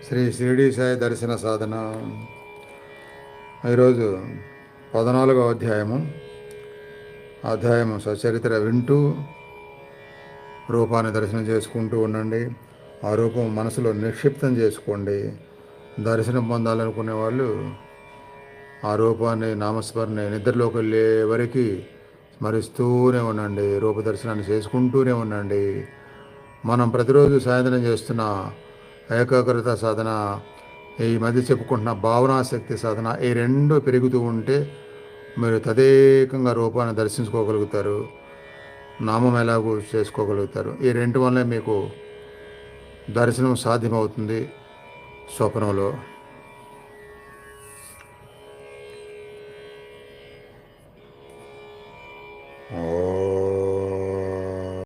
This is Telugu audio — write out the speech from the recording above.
శ్రీ షిరిడి సాయి దర్శన సాధన. ఈరోజు 14వ అధ్యాయము సచరిత్ర వింటూ రూపాన్ని దర్శనం చేసుకుంటూ ఉండండి. ఆ రూపం మనసులో నిక్షిప్తం చేసుకోండి. దర్శనం పొందాలనుకునే వాళ్ళు ఆ రూపాన్ని నామస్మరణ నిద్రలోకి వెళ్ళే వరకు స్మరిస్తూనే ఉండండి. రూప దర్శనాన్ని చేసుకుంటూనే ఉండండి. మనం ప్రతిరోజు సాధన చేస్తున్న ఏకాగ్రత సాధన, ఈ మధ్య చెప్పుకుంటున్న భావనాశక్తి సాధన, ఈ రెండు పెరుగుతూ ఉంటే మీరు తదేకంగా రూపాన్ని దర్శించుకోగలుగుతారు. నామం ఎలాగూ చేసుకోగలుగుతారు. ఈ రెండు వల్లే మీకు దర్శనం సాధ్యమవుతుంది స్వప్నంలో.